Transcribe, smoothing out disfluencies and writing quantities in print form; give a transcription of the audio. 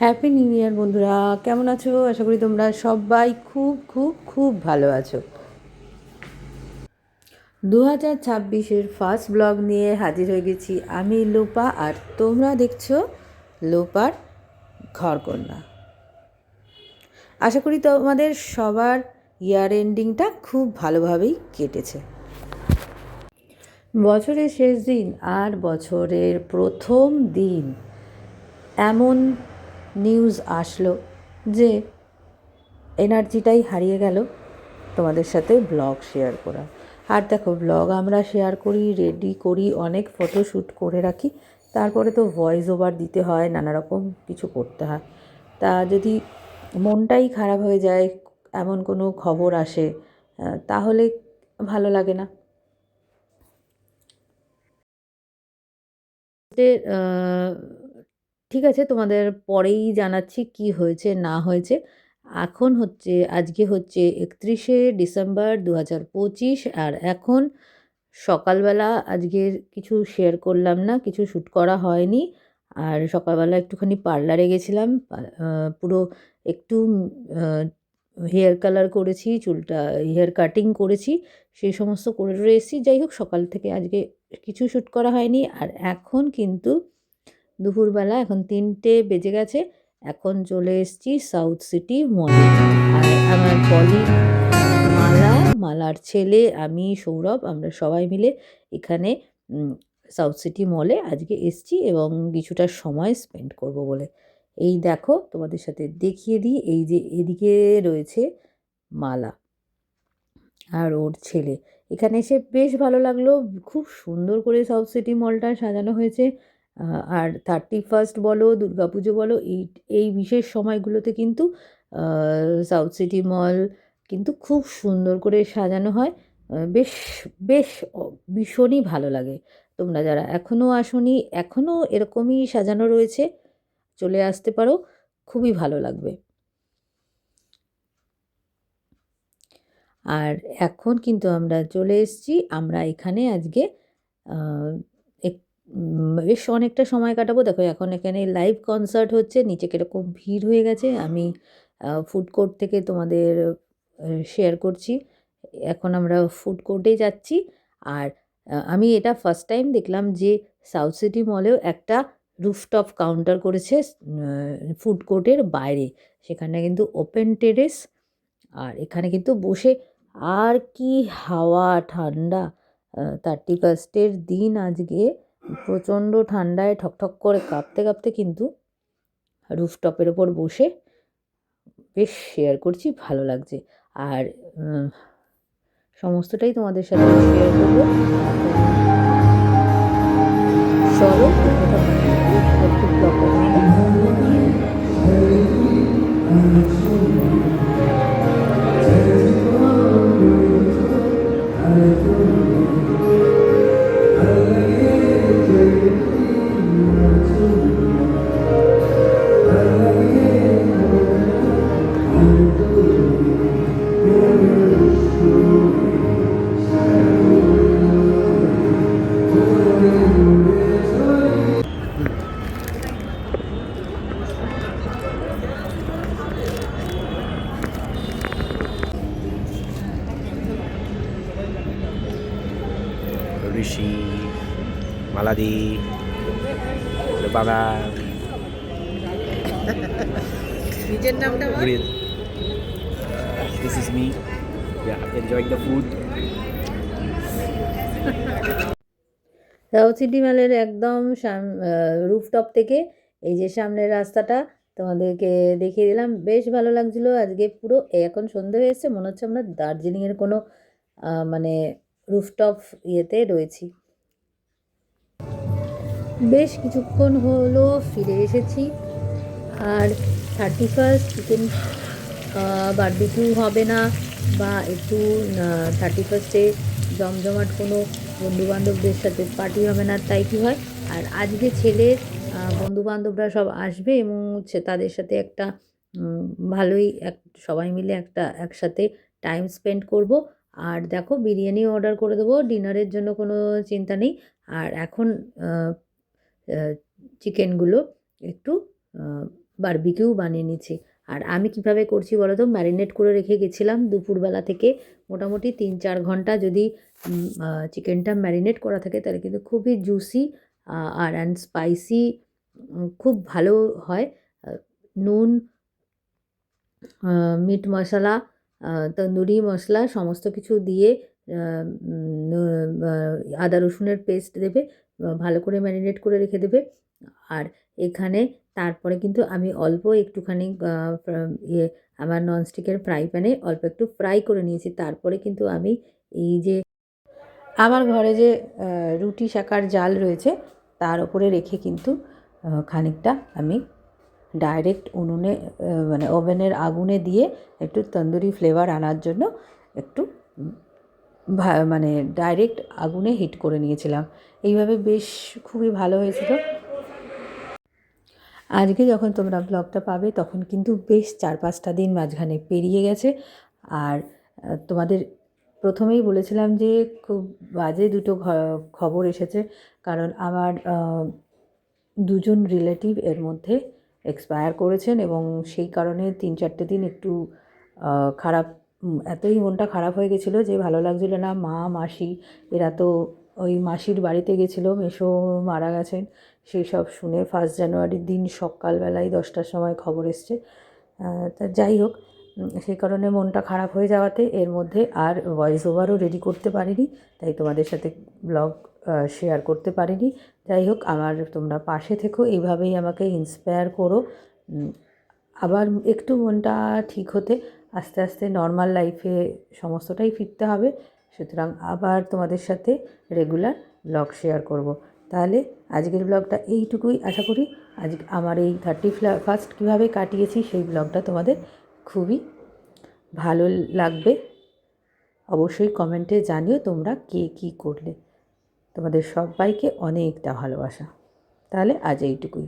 Happy new year বন্ধুরা, কেমন আছো? আশা করি তোমরা সবাই খুব খুব খুব ভালো আছো। 2026-এর ফার্স্ট ব্লগ নিয়ে হাজির হয়ে গেছি আমি লোপা, আর তোমরা দেখছো লোপার ঘরকন্যা। আশা করি তোমাদের সবার ইয়ার এন্ডিংটা খুব ভালোভাবেই কেটেছে। বছরের শেষ দিন আর বছরের প্রথম দিন এমন নিউজ আসলো যে এনার্জিটাই হারিয়ে গেল তোমাদের সাথে ব্লগ শেয়ার করা। আর দেখো, ব্লগ আমরা শেয়ার করি, রেডি করি, অনেক ফটোশ্যুট করে রাখি, তারপরে তো ভয়েস ওভার দিতে হয়, নানা রকম কিছু করতে হয়। তা যদি মনটাই খারাপ হয়ে যায়, এমন কোনো খবর আসে, তাহলে ভালো লাগে না। যে ঠিক আছে, তোমাদের পরেই জানাচ্ছি কি হয়েছে না হয়েছে। আজকে হচ্ছে 31শে ডিসেম্বর 2025, আর এখন সকালবেলা আজকের কিছু শেয়ার করলাম না, কিছু শ্যুট করা হয়নি। আর সকালবেলা একটুখানি পার্লারে গেছিলাম, পুরো একটু হেয়ার কালার করেছি, চুলটা হেয়ার কাটিং করেছি, সেই সমস্ত করে এসেছি। যাই হোক, সকাল থেকে আজকে কিছু শ্যুট করা হয়নি। আর এখন কিন্তু দুপুরবেলা, এখন 3টে বেজে গেছে, এখন চলে এসেছি সাউথ সিটি মলে। আর আমার কলিগ মালার ছেলে, আমি, সৌরভ, আমরা সবাই মিলে এখানে সাউথ সিটি মলে আজকে এসেছি এবং কিছুটা সময় স্পেন্ড করব বলে। এই দেখো, তোমাদের সাথে দেখিয়ে দিই, এই যে এদিকে রয়েছে মালা আর ওর ছেলে। এখানে এসে বেশ ভালো লাগলো, খুব সুন্দর করে সাউথ সিটি মলটা সাজানো হয়েছে। আর 31st বলো, দুর্গাপুজো বলো, এই এই বিশেষ সময়গুলোতে কিন্তু সাউথ সিটি মল কিন্তু খুব সুন্দর করে সাজানো হয়। বেশ বেশ ভীষণই ভালো লাগে। তোমরা যারা এখনও আসোনি, এখনও এরকমই সাজানো রয়েছে, চলে আসতে পারো, খুবই ভালো লাগবে। আর এখন কিন্তু আমরা চলে এসেছি, আমরা এখানে আজকে বেশ অনেকটা সময় কাটাবো। দেখো, এখন এখানে লাইভ কনসার্ট হচ্ছে, নিচে কীরকম ভিড় হয়ে গেছে। আমি ফুড কোর্ট থেকে তোমাদের শেয়ার করছি। এখন আমরা ফুড কোর্টে যাচ্ছি। আর আমি এটা ফার্স্ট টাইম দেখলাম যে সাউথ সিটি মলেও একটা রুফটপ কাউন্টার করেছে ফুড কোর্টের বাইরে। সেখানে কিন্তু ওপেন টেরেস, আর এখানে কিন্তু বসে, আর কি হাওয়া, ঠান্ডা। 31st দিন আজকে প্রচণ্ড ঠান্ডায় ঠকঠক করে কাঁপতে কাঁপতে কিন্তু রুফটপের ওপর বসে বেশ শেয়ার করছি, ভালো লাগছে। আর সমস্তটাই তোমাদের সাথে শেয়ার করবো। চলো, ঋষি, মালাদি, বাবা, নিজের নামটা this is me. Yeah, enjoying the food. South city মলের একদম রুফটপ থেকে এই যে সামনের রাস্তাটা তোমাদেরকে দেখিয়ে দিলাম, বেশ ভালো লাগছিলো। আজকে পুরো এখন সন্ধে হয়ে এসছে, মনে হচ্ছে আমরা দার্জিলিংয়ের কোনো মানে রুফটপ ইয়েতে রয়েছি। বেশ কিছুক্ষণ হলো ফিরে এসেছি। আর 31st চিকেন বারবিকিউ হবে না, বা একটু 31st জমজমাট কোনো বন্ধুবান্ধবদের সাথে পার্টি হবে না, তাই কি হয়। আর আজকে ছেলের বন্ধুবান্ধবরা সব আসবে এবং তাদের সাথে একটা ভালোই সবাই মিলে একটা একসাথে টাইম স্পেন্ড করব। আর দেখো, বিরিয়ানি অর্ডার করে দেবো, ডিনারের জন্য কোনো চিন্তা নেই। আর এখন চিকেনগুলো একটু বারবিকিউ বানিয়ে নিচ্ছি। আর আমি কিভাবে করছি বলো তো, ম্যারিনেট করে রেখে গেছিলাম দুপুরবেলা থেকে মোটামুটি 3-4 ঘন্টা। যদি চিকেনটা ম্যারিনেট করা থাকে তাহলে কিন্তু খুবই জুসি আর অ্যান্ড স্পাইসি খুব ভালো হয়। নুন, মিট মশলা, তন্দুরি মশলা সমস্ত কিছু দিয়ে আদা রসুনের পেস্ট দেবে, ভালো করে ম্যারিনেট করে রেখে দেবে। আর এখানে তারপরে কিন্তু আমি অল্প একটুখানি ইয়ে আমার ননস্টিকের ফ্রাই প্যানে অল্প একটু ফ্রাই করে নিয়েছি। তারপরে কিন্তু আমি এই যে আমার ঘরে যে রুটি সেঁকার জাল রয়েছে তার ওপরে রেখে কিন্তু খানিকটা আমি ডাইরেক্ট উনুনে মানে ওভেনের আগুনে দিয়ে একটু তন্দুরি ফ্লেভার আনার জন্য একটু মানে ডাইরেক্ট আগুনে হিট করে নিয়েছিলাম। এইভাবে বেশ খুবই ভালো হয়েছিল। আজকে যখন তোমরা ব্লগটা পাবে তখন কিন্তু বেশ 4-5টা দিন মাঝখানে পেরিয়ে গেছে। আর তোমাদের প্রথমেই বলেছিলাম যে খুব বাজে দুটো খবর এসেছে, কারণ আমার দুজন রিলেটিভ এর মধ্যে এক্সপায়ার করেছেন এবং সেই কারণে 3-4টে দিন একটু খারাপ, এতই মনটা খারাপ হয়ে গেছিলো যে ভালো লাগছিলো না। মা মাসি এরা তো ওই মাসির বাড়িতে গেছিলো, মেসো মারা গেছেন। সেই সব শুনে 1 জানুয়ারির দিন সকালবেলায় 10টার সময় খবর এসছে। তা যাই হোক, সেই কারণে মনটা খারাপ হয়ে যাওয়াতে এর মধ্যে আর ভয়েস ওভারও রেডি করতে পারিনি, তাই তোমাদের সাথে ব্লগ শেয়ার করতে পারিনি। যাই হোক, আমার তোমরা পাশে থেকো, এইভাবেই আমাকে ইন্সপায়ার করো। আবার একটু মনটা ঠিক হতে আস্তে আস্তে নর্মাল লাইফে সমস্তটাই ফিরতে হবে। সুতরাং আবার তোমাদের সাথে রেগুলার ব্লগ শেয়ার করব। তাহলে আজকের ব্লগটা এইটুকুই। আশা করি আজ আমার এই 31st কীভাবে কাটিয়েছি সেই ব্লগটা তোমাদের খুবই ভালো লাগবে। অবশ্যই কমেন্টে জানিও তোমরা কে কী করলে। তোমাদের সবাইকে অনেকটা ভালোবাসা। তাহলে আজ এইটুকুই।